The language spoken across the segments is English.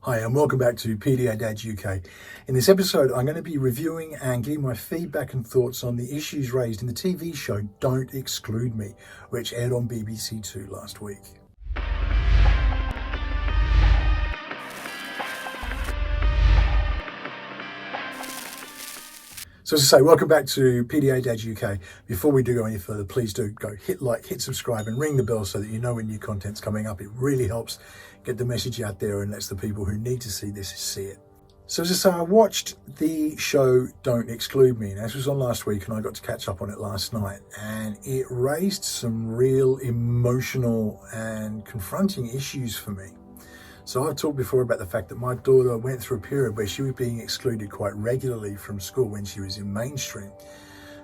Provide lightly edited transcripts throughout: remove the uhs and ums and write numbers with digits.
Hi and welcome back to PDA Dads UK. In this episode I'm going to be reviewing and giving my feedback and thoughts on the issues raised in the TV show Don't Exclude Me, which aired on BBC Two last week. So as I say, welcome back to PDA Dads UK. Before we do go any further, please do go hit like, hit subscribe and ring the bell so that you know when new content's coming up. It really helps get the message out there and lets the people who need to see this see it. So as I say, I watched the show Don't Exclude Me. Now, this was on last week and I got to catch up on it last night, and it raised some real emotional and confronting issues for me. So I've talked before about the fact that my daughter went through a period where she was being excluded quite regularly from school when she was in mainstream.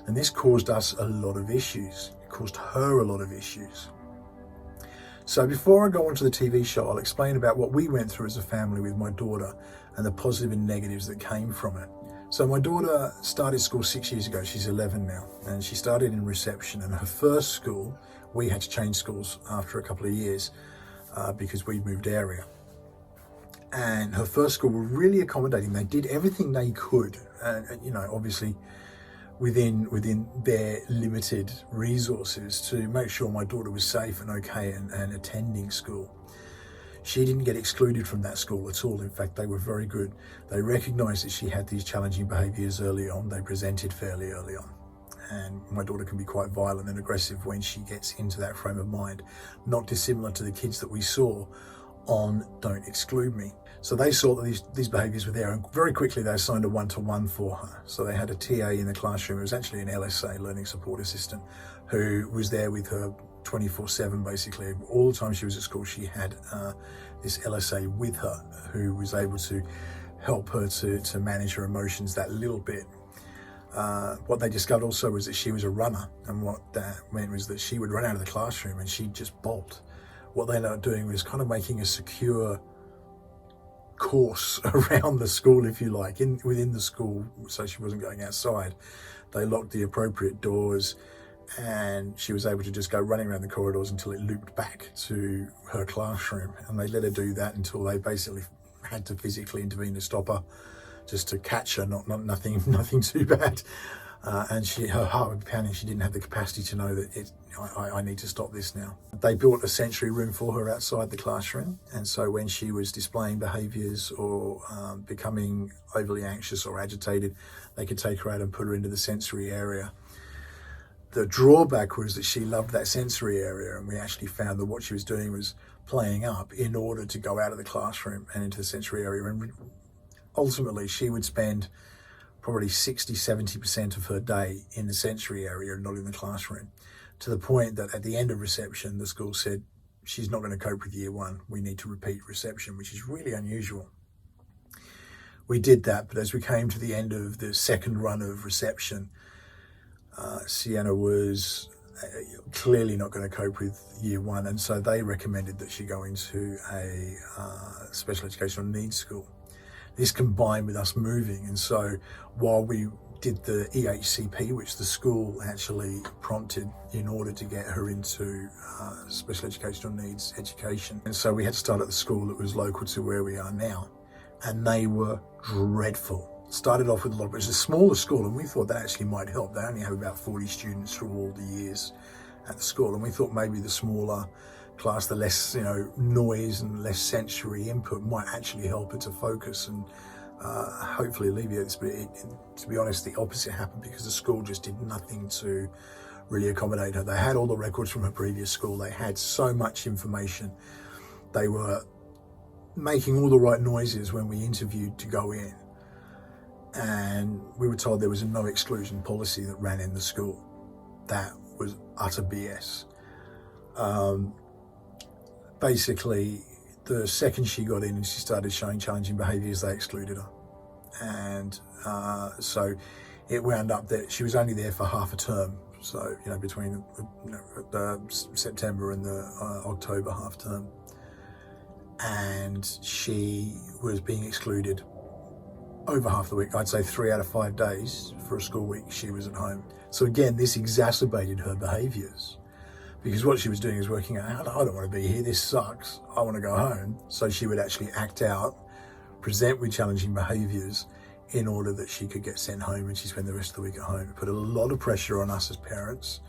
And this caused us a lot of issues. It caused her a lot of issues. So before I go on to the TV show, I'll explain about what we went through as a family with my daughter and the positive and negatives that came from it. So my daughter started school 6 years ago. She's 11 now, and she started in reception. And her first school, we had to change schools after a couple of years because we moved area. And her first school were really accommodating. They did everything they could, you know, obviously within their limited resources, to make sure my daughter was safe and okay and attending school. She didn't get excluded from that school at all. In fact, they were very good. They recognised that she had these challenging behaviours early on. They presented fairly early on. And my daughter can be quite violent and aggressive when she gets into that frame of mind, not dissimilar to the kids that we saw on Don't Exclude Me. So they saw that these behaviours were there, and very quickly they assigned a one-to-one for her. So they had a TA in the classroom. It was actually an LSA, Learning Support Assistant, who was there with her 24/7 basically. All the time she was at school, she had this LSA with her who was able to help her to manage her emotions that little bit. What they discovered also was that she was a runner, and what that meant was that she would run out of the classroom and she'd just bolt. What they ended up doing was kind of making a secure course around the school, if you like, within the school, so she wasn't going outside. They locked the appropriate doors and she was able to just go running around the corridors until it looped back to her classroom. And they let her do that until they basically had to physically intervene to stop her, just to catch her, nothing too bad. And her heart would be pounding. She didn't have the capacity to know that I need to stop this now. They built a sensory room for her outside the classroom, and so when she was displaying behaviours or becoming overly anxious or agitated, they could take her out and put her into the sensory area. The drawback was that she loved that sensory area, and we actually found that what she was doing was playing up in order to go out of the classroom and into the sensory area. And ultimately she would spend probably 60-70% of her day in the sensory area and not in the classroom, to the point that at the end of reception, the school said, she's not going to cope with year one. We need to repeat reception, which is really unusual. We did that, but as we came to the end of the second run of reception, Sienna was clearly not going to cope with year one, and so they recommended that she go into a special educational needs school. This combined with us moving, and so while we did the EHCP, which the school actually prompted in order to get her into special educational needs education, and so we had to start at the school that was local to where we are now, and they were dreadful. Started off with it was a smaller school, and we thought that actually might help. They only have about 40 students through all the years at the school, and we thought maybe the smaller class, the less noise and less sensory input, might actually help her to focus and hopefully alleviate this. But to be honest, the opposite happened, because the school just did nothing to really accommodate her. They had all the records from her previous school. They had so much information. They were making all the right noises when we interviewed to go in, and we were told there was a no exclusion policy that ran in the school. That was utter BS. Basically, the second she got in and she started showing challenging behaviours, they excluded her. And so it wound up that she was only there for half a term. So, between the September and the October half term. And she was being excluded over half the week. I'd say 3 out of 5 days for a school week she was at home. So again, this exacerbated her behaviours. because what she was doing is working out, I don't want to be here, this sucks, I want to go home. So she would actually act out present with challenging behaviours in order that she could get sent home and she spent the rest of the week at home. It put a lot of pressure on us as parents,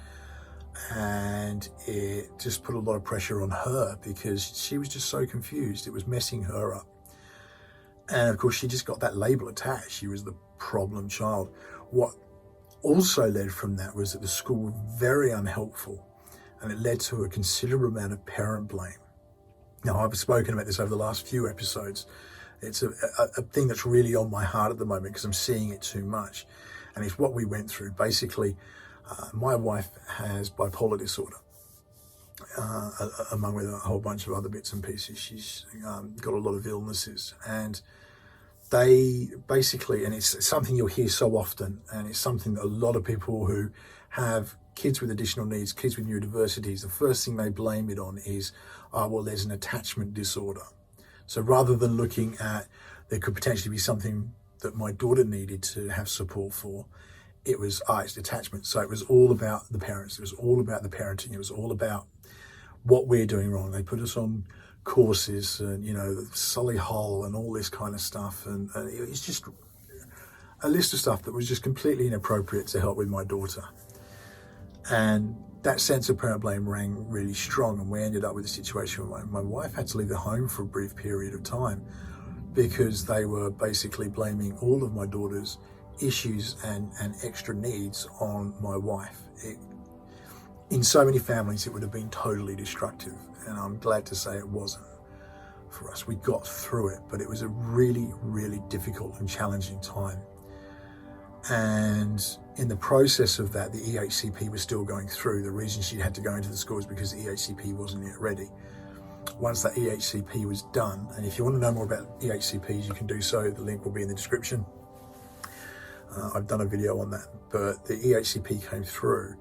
and it just put a lot of pressure on her because she was just so confused. It was messing her up. And of course, she just got that label attached. She was the problem child. What also led from that was that the school were very unhelpful, and it led to a considerable amount of parent blame. Now, I've spoken about this over the last few episodes. It's a thing that's really on my heart at the moment because I'm seeing it too much. And it's what we went through. Basically, my wife has bipolar disorder, among with a whole bunch of other bits and pieces. She's got a lot of illnesses, and they basically, and it's something you'll hear so often, and it's something that a lot of people who have kids with additional needs, kids with neurodiversities, the first thing they blame it on is, well, there's an attachment disorder. So rather than looking at, there could potentially be something that my daughter needed to have support for, it was, it's attachment. So it was all about the parents. It was all about the parenting. It was all about what we're doing wrong. They put us on courses and, Sully Hull and all this kind of stuff. And it's just a list of stuff that was just completely inappropriate to help with my daughter. And that sense of parent blame rang really strong, and we ended up with a situation where my wife had to leave the home for a brief period of time because they were basically blaming all of my daughter's issues and extra needs on my wife. In so many families, it would have been totally destructive, and I'm glad to say it wasn't for us. We got through it, but it was a really, really difficult and challenging time. And in the process of that, the EHCP was still going through. The reason she had to go into the school is because the EHCP wasn't yet ready. Once that EHCP was done, and if you want to know more about EHCPs, you can do so. The link will be in the description. I've done a video on that, but the EHCP came through,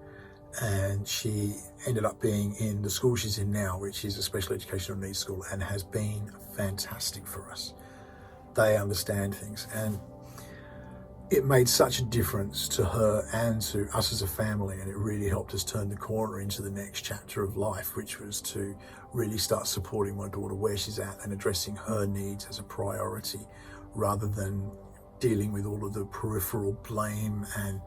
and she ended up being in the school she's in now, which is a special educational needs school, and has been fantastic for us. They understand things, and it made such a difference to her and to us as a family, and it really helped us turn the corner into the next chapter of life, which was to really start supporting my daughter where she's at and addressing her needs as a priority, rather than dealing with all of the peripheral blame and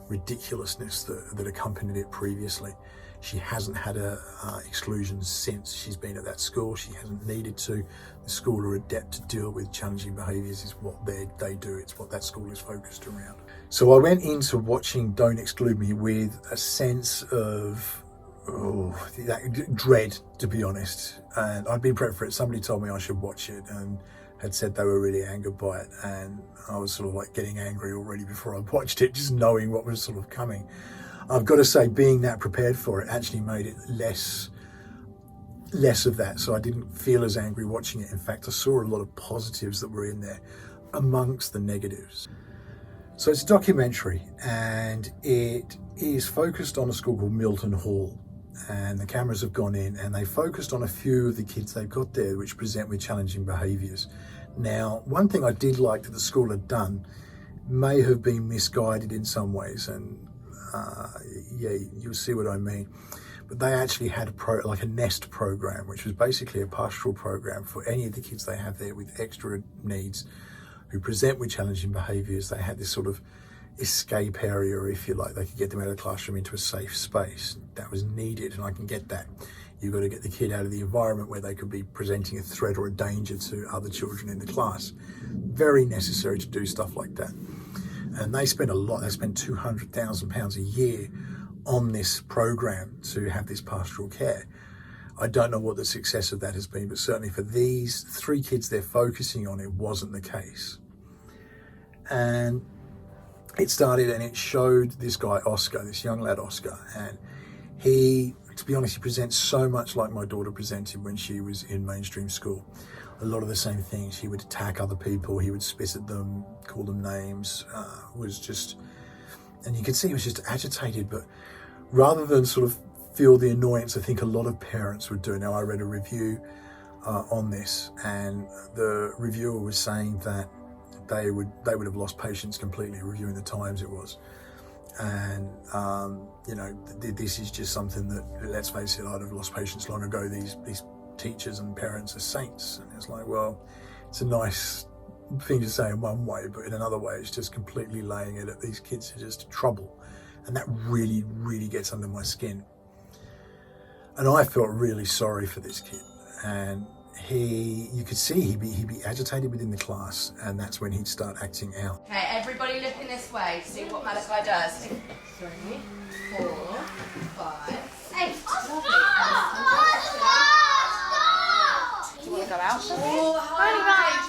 ridiculousness that accompanied it previously. She hasn't had a exclusion since she's been at that school. She hasn't needed to. The school are adept to deal with challenging behaviours, is what they do. It's what that school is focused around. So I went into watching Don't Exclude Me with a sense of that dread, to be honest. And I'd been prepped for it. Somebody told me I should watch it and had said they were really angered by it. And I was sort of like getting angry already before I watched it, just knowing what was sort of coming. I've got to say, being that prepared for it actually made it less of that. So I didn't feel as angry watching it. In fact, I saw a lot of positives that were in there amongst the negatives. So it's a documentary, and it is focused on a school called Milton Hall. And the cameras have gone in and they focused on a few of the kids they've got there which present with challenging behaviours. Now, one thing I did like that the school had done may have been misguided in some ways, and you'll see what I mean. But they actually had a NEST program, which was basically a pastoral program for any of the kids they have there with extra needs who present with challenging behaviours. They had this sort of escape area, if you like. They could get them out of the classroom into a safe space. That was needed, and I can get that. You've got to get the kid out of the environment where they could be presenting a threat or a danger to other children in the class. Very necessary to do stuff like that. And they spent a lot. They spent £200,000 a year on this program to have this pastoral care. I don't know what the success of that has been, but certainly for these 3 kids they're focusing on, it wasn't the case. And it started, and it showed this guy, Oscar, this young lad, Oscar, and he, to be honest, he presents so much like my daughter presented when she was in mainstream school. A lot of the same things. He would attack other people, he would spit at them, call them names, and you could see he was just agitated, but rather than sort of feel the annoyance I think a lot of parents would do. Now, I read a review on this, and the reviewer was saying that they would have lost patience completely, reviewing the Times it was. And this is just something that, let's face it, I'd have lost patience long ago. These teachers and parents are saints, and it's like, well, it's a nice thing to say in one way, but in another way, it's just completely laying it at these kids are just trouble. And that really, really gets under my skin. And I felt really sorry for this kid. And you could see he'd be agitated within the class, and that's when he'd start acting out. Okay, everybody looking this way, see what Malachi does. 3, 4, 5, 8. Lovely. Do you want to go out? Oh, hi.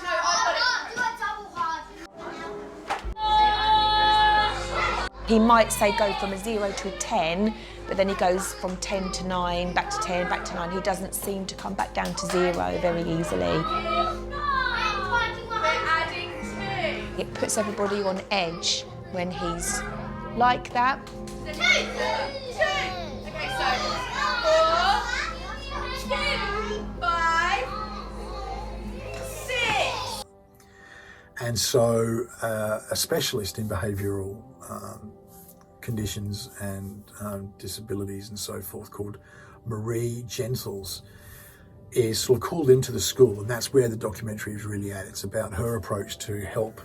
No, He might say go from a 0 to a 10, but then he goes from 10 to 9, back to 10, back to 9. He doesn't seem to come back down to 0 very easily. It puts everybody on edge when he's like that. 2. Okay, so 4, 2, 5, 6. And so a specialist in behavioural conditions and disabilities and so forth, called Marie Gentles, is sort of called into the school, and that's where the documentary is really at. It's about her approach to help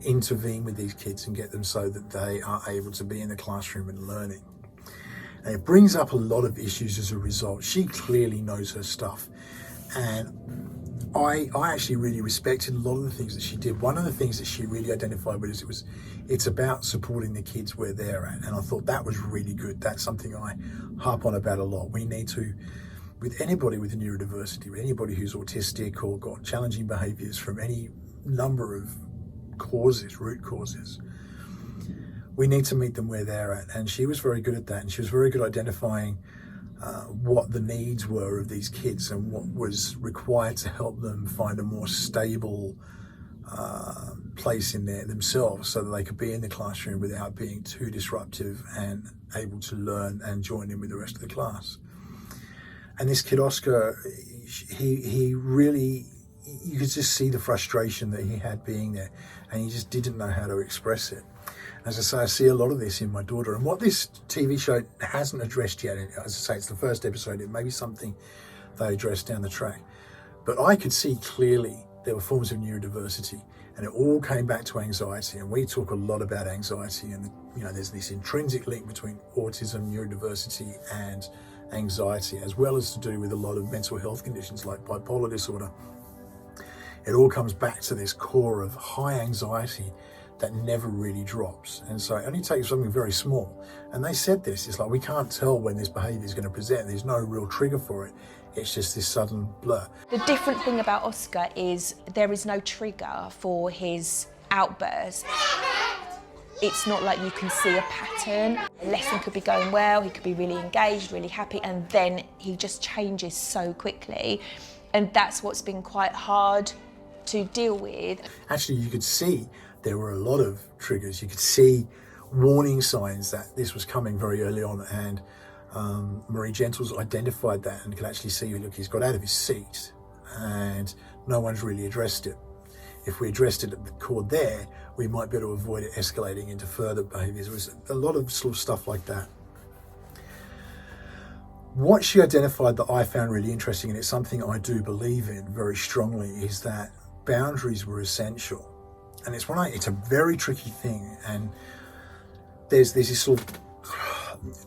intervene with these kids and get them so that they are able to be in the classroom and learning. And it brings up a lot of issues as a result. She clearly knows her stuff, and I actually really respected a lot of the things that she did. One of the things that she really identified with is it's about supporting the kids where they're at, and I thought that was really good. That's something I harp on about a lot. We need to, with anybody with a neurodiversity, with anybody who's autistic or got challenging behaviours from any number of causes, root causes, we need to meet them where they're at. And she was very good at that, and she was very good at identifying what the needs were of these kids and what was required to help them find a more stable place in there themselves, so that they could be in the classroom without being too disruptive and able to learn and join in with the rest of the class. And this kid Oscar, he really, you could just see the frustration that he had being there, and he just didn't know how to express it. As I say, I see a lot of this in my daughter, and what this TV show hasn't addressed yet, as I say, it's the first episode, it may be something they address down the track, but I could see clearly there were forms of neurodiversity, and it all came back to anxiety. And we talk a lot about anxiety, and there's this intrinsic link between autism, neurodiversity and anxiety, as well as to do with a lot of mental health conditions like bipolar disorder. It all comes back to this core of high anxiety that never really drops. And so it only takes something very small. And they said this, it's like, we can't tell when this behaviour is going to present. There's no real trigger for it. It's just this sudden blur. The different thing about Oscar is there is no trigger for his outburst. It's not like you can see a pattern. A lesson could be going well, he could be really engaged, really happy, and then he just changes so quickly. And that's what's been quite hard to deal with. Actually, you could see there were a lot of triggers. You could see warning signs that this was coming very early on, and Marie Gentles identified that and could actually see, look, he's got out of his seat and no one's really addressed it. If we addressed it at the core there, we might be able to avoid it escalating into further behaviours. There was a lot of sort of stuff like that. What she identified that I found really interesting, and it's something I do believe in very strongly, is that boundaries were essential. And it's a very tricky thing, and there's this sort of,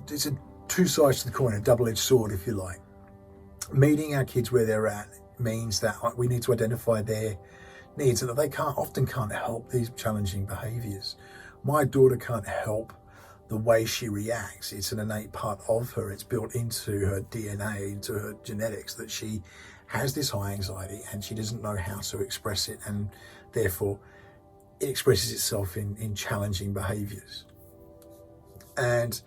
there's two sides to the coin, a double-edged sword, if you like. Meeting our kids where they're at means that we need to identify their needs, and that they often can't help these challenging behaviours. My daughter can't help the way she reacts. It's an innate part of her. It's built into her DNA, into her genetics, that she has this high anxiety and she doesn't know how to express it, and therefore it expresses itself in challenging behaviours. And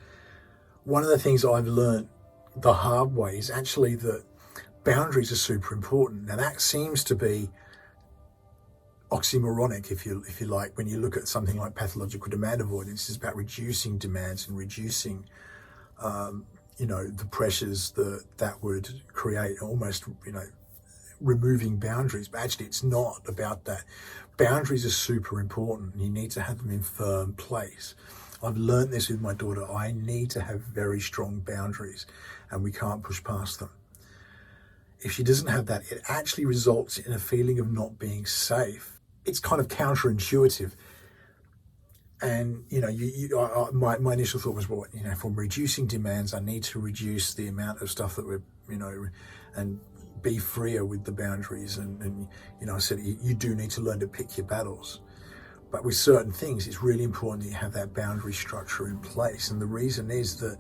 one of the things I've learned the hard way is actually that boundaries are super important. Now that seems to be oxymoronic, if you like, when you look at something like pathological demand avoidance. It's about reducing demands and reducing the pressures that would create, almost removing boundaries. But actually it's not about that. Boundaries are super important, and you need to have them in firm place. I've learned this with my daughter. I need to have very strong boundaries, and we can't push past them. If she doesn't have that, it actually results in a feeling of not being safe. it's kind of counterintuitive. And, you know, my initial thought was, well, you know, if I'm reducing demands, I need to reduce the amount of stuff that we're, you know, and be freer with the boundaries. And you know, I said, you do need to learn to pick your battles. But with certain things, it's really important that you have that boundary structure in place. And the reason is that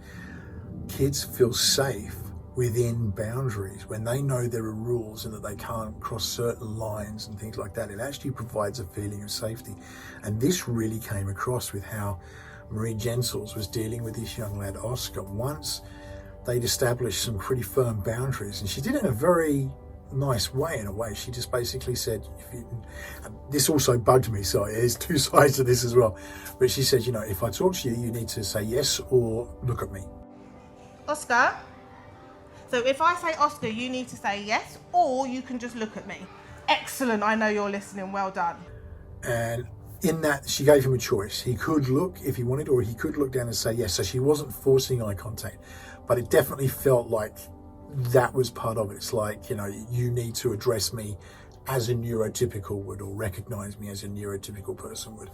kids feel safe within boundaries. When they know there are rules and that they can't cross certain lines and things like that, it actually provides a feeling of safety. And this really came across with how Marie Gensels was dealing with this young lad, Oscar. Once they'd established some pretty firm boundaries, and she did it in a very nice way, in a way. She just basically said, this also bugged me, so there's two sides to this as well. But she said, you know, if I talk to you, you need to say yes or look at me. Oscar? So if I say Oscar, you need to say yes, or you can just look at me. Excellent, I know you're listening, well done. And in that, she gave him a choice. He could look if he wanted, or he could look down and say yes. So she wasn't forcing eye contact, but it definitely felt like that was part of it. It's like, you know, you need to address me as a neurotypical would, or recognize me as a neurotypical person would.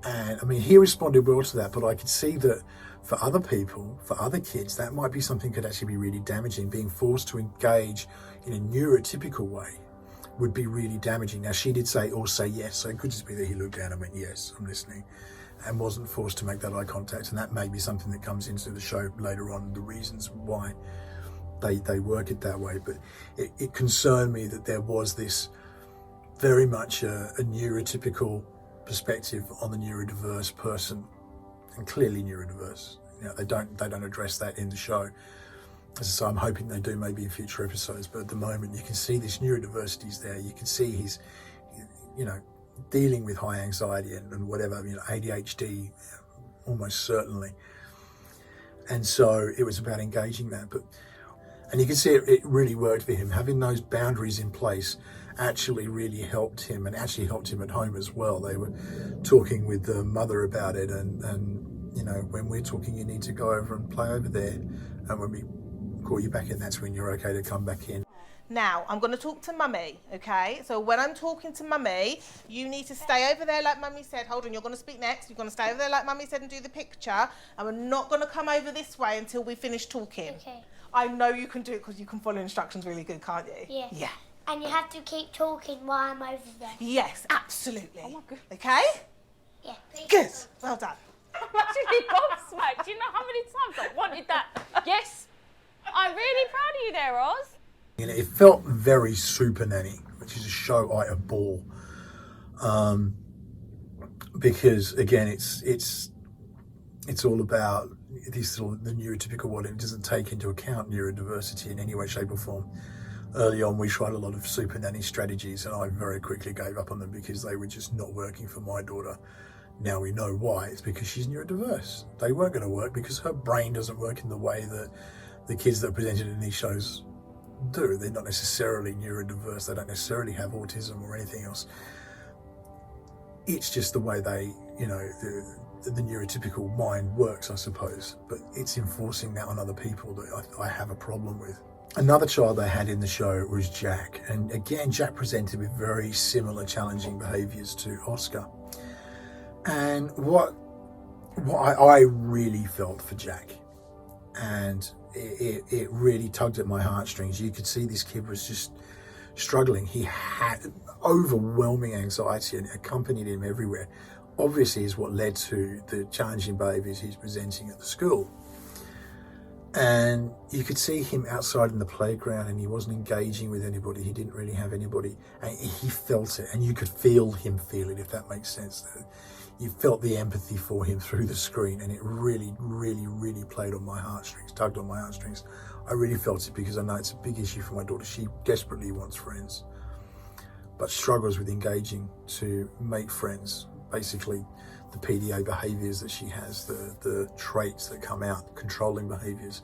And I mean, he responded well to that, but I could see that for other people, for other kids, that might be something that could actually be really damaging. Being forced to engage in a neurotypical way would be really damaging. Now, she did say, or say yes, so it could just be that he looked down and went, yes, I'm listening, and wasn't forced to make that eye contact. And that may be something that comes into the show later on, the reasons why they work it that way. But it concerned me that there was this very much a neurotypical perspective on the neurodiverse person, and clearly neurodiverse. You know, they don't address that in the show. So I'm hoping they do maybe in future episodes, but at the moment you can see this neurodiversities there. You can see he's, you know, dealing with high anxiety and whatever, you know, ADHD, almost certainly. And so it was about engaging that. And you can see it really worked for him. Having those boundaries in place actually really helped him, and actually helped him at home as well. They were talking with the mother about it, and you know, when we're talking, you need to go over and play over there, and when we call you back in, that's when you're okay to come back in. Now, I'm going to talk to Mummy, okay? So when I'm talking to Mummy, you need to stay over there like Mummy said. Hold on, you're going to speak next. You're going to stay over there like Mummy said and do the picture. And we're not going to come over this way until we finish talking. Okay. I know you can do it because you can follow instructions really good, can't you? Yeah. Yeah. And you have to keep talking while I'm over there. Yes, absolutely. Oh my God. Okay? Yeah. Good. Well done. I'm actually gobsmacked. Do you know how many times I wanted that? Yes. I'm really proud of you there, Oz. You know, it felt very Super Nanny, which is a show I abhor, because again, it's all about this sort of the neurotypical one. It doesn't take into account neurodiversity in any way, shape, or form. Early on, we tried a lot of Super Nanny strategies, and I very quickly gave up on them because they were just not working for my daughter. Now we know why. It's because she's neurodiverse. They weren't going to work because her brain doesn't work in the way that the kids that are presented in these shows do. They're not necessarily neurodiverse. They don't necessarily have autism or anything else. It's just the way they, you know, the neurotypical mind works, I suppose. But it's enforcing that on other people that I have a problem with. Another child they had in the show was Jack. And again, Jack presented with very similar challenging behaviours to Oscar. And what I really felt for Jack, and it really tugged at my heartstrings. You could see this kid was just struggling. He had overwhelming anxiety and accompanied him everywhere. Obviously is what led to the challenging behaviours he's presenting at the school. And you could see him outside in the playground, and he wasn't engaging with anybody. He didn't really have anybody, and he felt it, and you could feel him feel it, if that makes sense. You felt the empathy for him through the screen, and it really, really, really played on my heartstrings, tugged on my heartstrings. I really felt it because I know it's a big issue for my daughter. She desperately wants friends, but struggles with engaging to make friends. Basically, the PDA behaviours that she has, the traits that come out, controlling behaviours,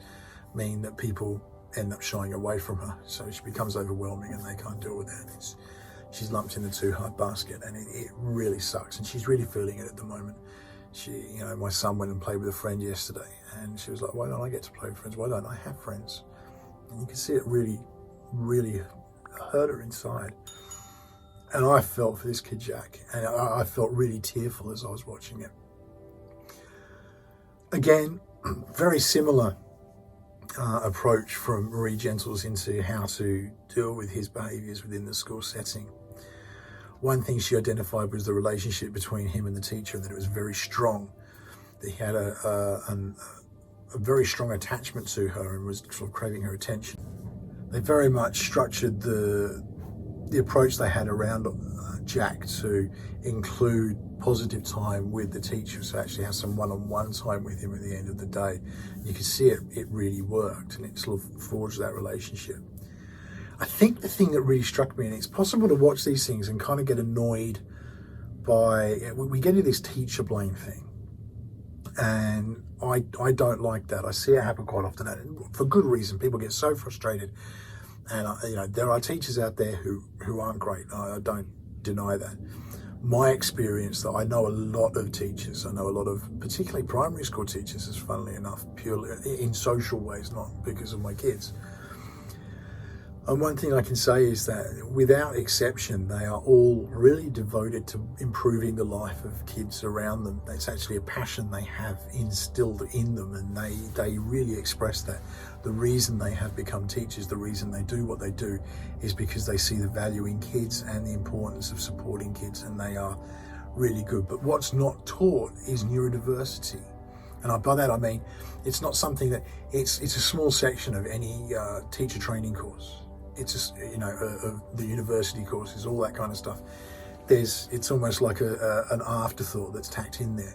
mean that people end up shying away from her. So she becomes overwhelming and they can't deal with that. She's lumped in the too hard basket, and it really sucks. And she's really feeling it at the moment. You know, my son went and played with a friend yesterday, and she was like, why don't I get to play with friends? Why don't I have friends? And you can see it really, really hurt her inside. And I felt for this kid, Jack, and I felt really tearful as I was watching it. Again, very similar approach from Marie Gentles into how to deal with his behaviours within the school setting. One thing she identified was the relationship between him and the teacher, and that it was very strong, that he had a very strong attachment to her and was sort of craving her attention. They very much structured the approach they had around Jack to include positive time with the teacher, so actually have some one-on-one time with him at the end of the day. You could see it really worked, and it sort of forged that relationship. I think the thing that really struck me, and it's possible to watch these things and kind of get annoyed by, we get into this teacher blame thing, and I don't like that. I see it happen quite often, and for good reason. People get so frustrated, and there are teachers out there who aren't great. I don't deny that. My experience, that I know a lot of teachers, I know a lot of particularly primary school teachers, is funnily enough purely in social ways, not because of my kids. And one thing I can say is that without exception, they are all really devoted to improving the life of kids around them. It's actually a passion they have instilled in them, and they really express that. The reason they have become teachers, the reason they do what they do, is because they see the value in kids and the importance of supporting kids, and they are really good. But what's not taught is neurodiversity. And by that I mean, it's not something that, it's a small section of any teacher training course. It's just, of the university courses, all that kind of stuff. It's almost like an afterthought that's tacked in there.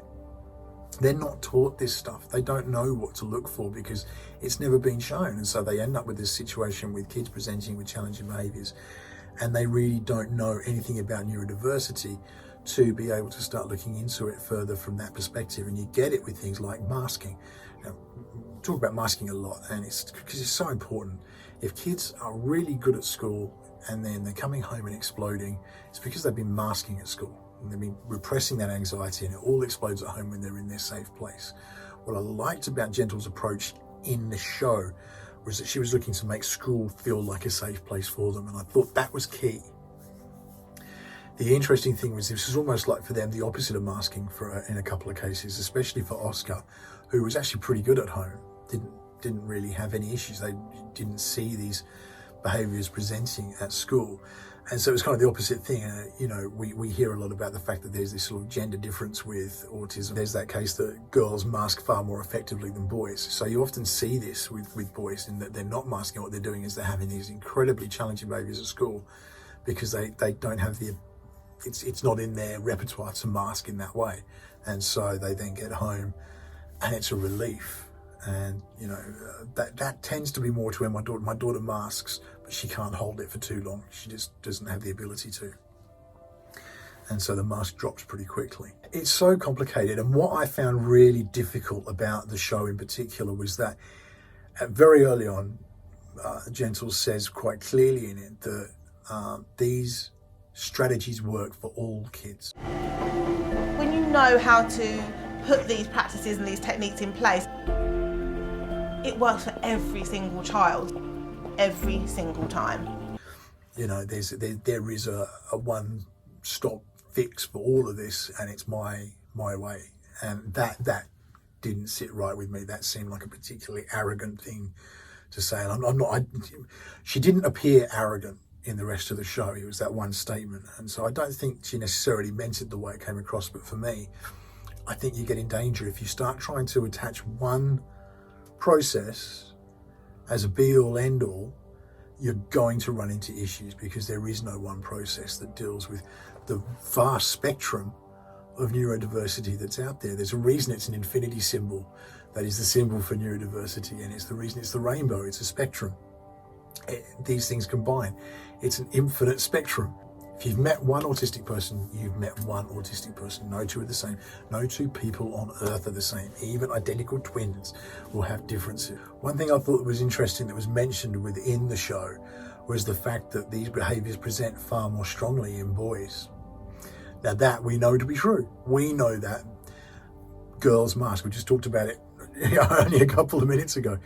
They're not taught this stuff. They don't know what to look for because it's never been shown. And so they end up with this situation with kids presenting with challenging behaviours, and they really don't know anything about neurodiversity to be able to start looking into it further from that perspective. And you get it with things like masking. Now, we talk about masking a lot, and it's because it's so important. If kids are really good at school and then they're coming home and exploding, it's because they've been masking at school and they've been repressing that anxiety, and it all explodes at home when they're in their safe place. What I liked about Gentle's approach in the show was that she was looking to make school feel like a safe place for them, and I thought that was key. The interesting thing was this was almost like for them the opposite of masking in a couple of cases, especially for Oscar, who was actually pretty good at home, didn't really have any issues. They didn't see these behaviours presenting at school. And so it was kind of the opposite thing. We hear a lot about the fact that there's this sort of gender difference with autism. There's that case that girls mask far more effectively than boys. So you often see this with boys, in that they're not masking. What they're doing is they're having these incredibly challenging behaviours at school because they don't have it's not in their repertoire to mask in that way. And so they then get home and it's a relief. And that tends to be more to where my daughter masks, but she can't hold it for too long. She just doesn't have the ability to. And so the mask drops pretty quickly. It's so complicated, and what I found really difficult about the show in particular was that very early on, Gentle says quite clearly in it that these strategies work for all kids. When you know how to put these practices and these techniques in place, it works for every single child, every single time. There is a one-stop fix for all of this, and it's my way. And that didn't sit right with me. That seemed like a particularly arrogant thing to say. And I'm not. She didn't appear arrogant in the rest of the show. It was that one statement, and so I don't think she necessarily meant it the way it came across. But for me, I think you get in danger if you start trying to attach one process as a be-all end-all. You're going to run into issues because there is no one process that deals with the vast spectrum of neurodiversity that's out there. There's a reason it's an infinity symbol. That is the symbol for neurodiversity, and it's the reason it's the rainbow. It's a spectrum. These things combine. It's an infinite spectrum. If you've met one autistic person, you've met one autistic person. No two are the same. No two people on earth are the same. Even identical twins will have differences. One thing I thought was interesting that was mentioned within the show was the fact that these behaviours present far more strongly in boys. Now that we know to be true. We know that girls mask. We just talked about it only a couple of minutes ago.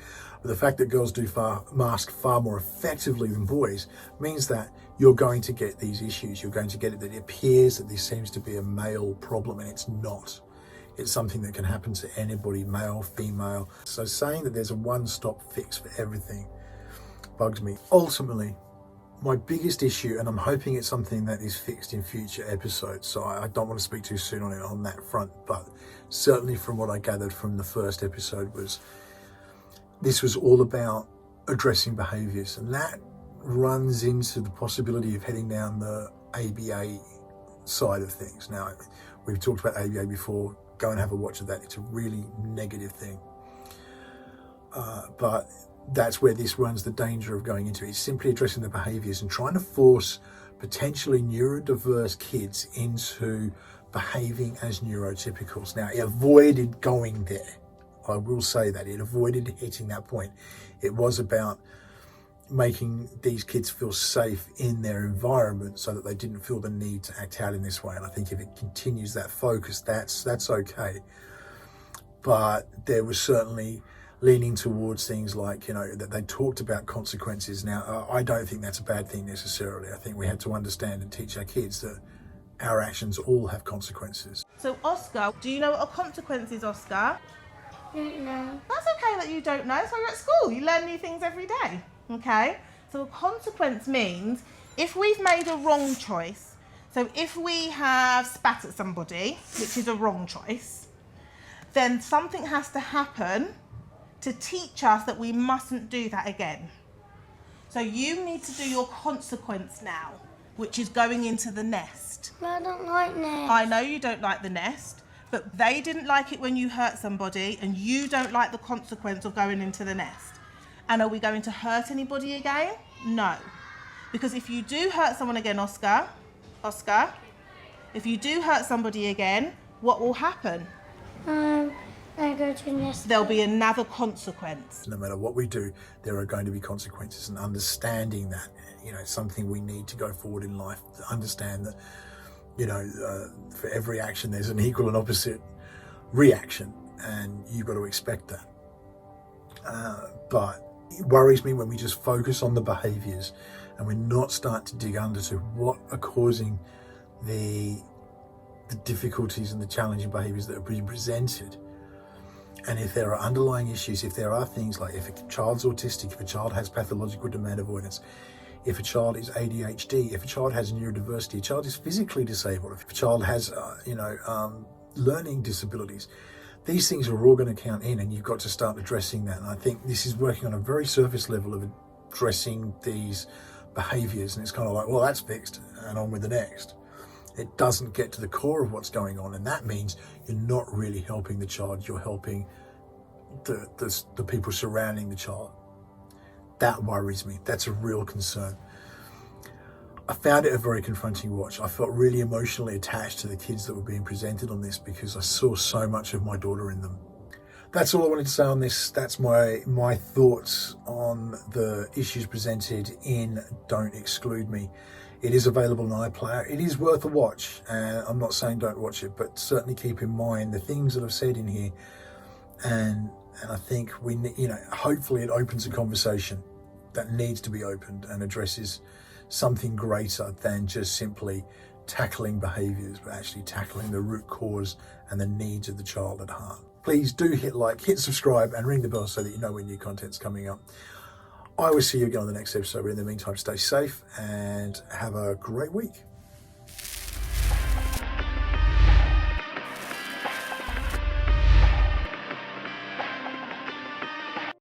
But the fact that girls do mask far more effectively than boys means that you're going to get these issues. You're going to get it that it appears that this seems to be a male problem, and it's not. It's something that can happen to anybody, male, female. So saying that there's a one-stop fix for everything bugs me. Ultimately, my biggest issue, and I'm hoping it's something that is fixed in future episodes, so I don't want to speak too soon on it on that front, but certainly from what I gathered from the first episode was this was all about addressing behaviours, and that runs into the possibility of heading down the ABA side of things. Now, we've talked about ABA before. Go and have a watch of that. It's a really negative thing. But that's where this runs the danger of going into it. It's simply addressing the behaviours and trying to force potentially neurodiverse kids into behaving as neurotypicals. Now, it avoided going there. I will say that. It avoided hitting that point. It was about making these kids feel safe in their environment so that they didn't feel the need to act out in this way. And I think if it continues that focus, that's okay. But there was certainly leaning towards things like, that they talked about consequences. Now, I don't think that's a bad thing necessarily. I think we had to understand and teach our kids that our actions all have consequences. So, Oscar, do you know what a consequence is, Oscar? No. That's okay that you don't know. That's why you're at school. You learn new things every day. Okay? So a consequence means if we've made a wrong choice, so if we have spat at somebody, which is a wrong choice, then something has to happen to teach us that we mustn't do that again. So you need to do your consequence now, which is going into the nest. I don't like nest. I know you don't like the nest, but they didn't like it when you hurt somebody, and you don't like the consequence of going into the nest. And are we going to hurt anybody again? No. Because if you do hurt someone again, Oscar, if you do hurt somebody again, what will happen? I go to nest. There'll be another consequence. No matter what we do, there are going to be consequences, and understanding that, it's something we need to go forward in life, to understand that, for every action, there's an equal and opposite reaction, and you've got to expect that. But it worries me when we just focus on the behaviours and we're not starting to dig under to what are causing the difficulties and the challenging behaviours that are being presented. And if there are underlying issues, if there are things like if a child's autistic, if a child has pathological demand avoidance, if a child is ADHD, if a child has neurodiversity, a child is physically disabled, if a child has, learning disabilities, these things are all going to count in, and you've got to start addressing that. And I think this is working on a very surface level of addressing these behaviours, and it's kind of like, well, that's fixed, and on with the next. It doesn't get to the core of what's going on, and that means you're not really helping the child, you're helping the people surrounding the child. That worries me. That's a real concern. I found it a very confronting watch. I felt really emotionally attached to the kids that were being presented on this because I saw so much of my daughter in them. That's all I wanted to say on this. That's my thoughts on the issues presented in Don't Exclude Me. It is available on iPlayer. It is worth a watch. I'm not saying don't watch it, but certainly keep in mind the things that I've said in here. And I think hopefully it opens a conversation that needs to be opened and addresses something greater than just simply tackling behaviours, but actually tackling the root cause and the needs of the child at heart. Please do hit like, hit subscribe, and ring the bell so that you know when new content's coming up. I will see you again on the next episode, but in the meantime, stay safe and have a great week.